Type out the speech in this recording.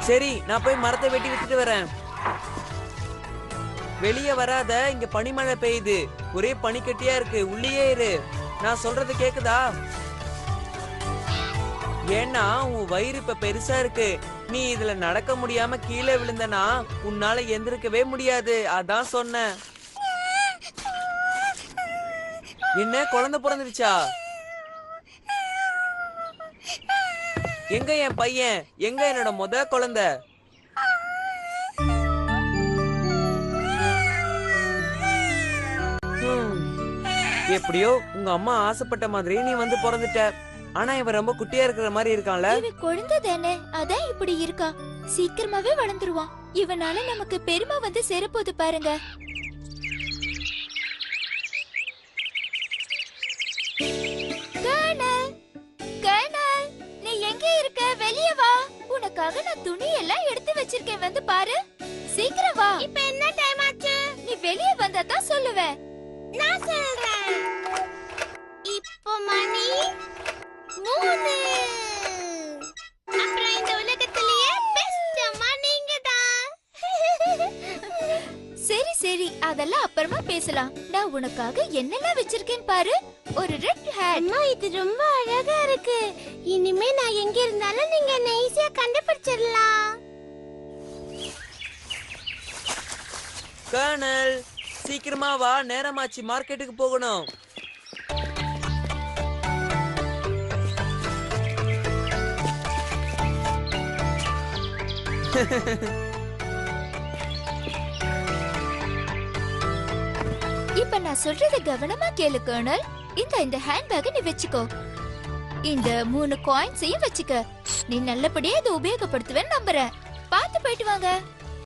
சரி, நான் போய் மரத்தை வெட்டி வித்துட்டு வரேன். வெளியே வராத, இங்க பனிமழை பெய்யுது. ஒரே பனிக்கட்டியா இருக்கு, உள்ளேயே இரு. நான் சொல்றது கேக்குதா? ஏன்னா உன் வயிறு இப்ப பெருசா இருக்கு. நீ இதுல நடக்க முடியாம கீழே விழுந்தனா உன்னால எந்திருக்கவே முடியாது. அதான் சொன்னேன். என்ன, குழந்தை பிறந்துருச்சா? எங்க என் பையன்? எங்க என்னோட குழந்தை? எப்படியோ உங்க அம்மா ஆசைப்பட்ட மாதிரி நீ வந்து பிறந்துட்ட. ஆனா இவன் ரொம்ப குட்டியா இருக்கிற மாதிரி இருக்கான்ல. இவன் குழந்தை தானே, அதான் இப்படி இருக்கா. சீக்கிரமாவே வளர்ந்துருவான். இவனால நமக்கு பெருமை வந்து சேரப்போது பாருங்க. கர்னல், கர்னல், நீ எங்க இருக்க? வெளியே வா. உனக்காக நான் துணி எல்லாம் எடுத்து வச்சிருக்கேன், வந்து பாரு. சீக்கிரம் வா. இப்ப என்ன டைம் ஆச்சு? நீ வெளியே வந்தா தான் சொல்லுவேன். நான் சொல்றேன். இப்போ மணி 3. அப்புறம் இந்த உலகத்திலேயே பெஸ்ட் அம்மா நீங்க தான். சரி சரி, அதெல்லாம் அப்புறமா பேசலாம். நான் உனக்காக என்னெல்லாம் வச்சிருக்கேன் பாரு. ஒரு ரெட் ஹேட். அம்மா, இது ரொம்ப அழகா இருக்கு. இனிமே நான் எங்க இருந்தாலும் நீங்க என்ன ஈஸியா கண்டுபிடிச்சிடலாம். கர்னல், சீக்கிரமா வா, நேரமாச்சு, மார்க்கெட்டுக்கு போகணும். இப்ப நான் சொல்றத கவனமா கேளு கர்னல். இந்த ஹேண்ட்பேக் நீ வெச்சுக்கோ. இந்த 3 காயின்ஸையும் வெச்சுக்க. நீ நல்லபடியா இதை உபயோகப்படுத்துவேன்னு நம்புறேன். பார்த்து போயிட்டு வாங்க.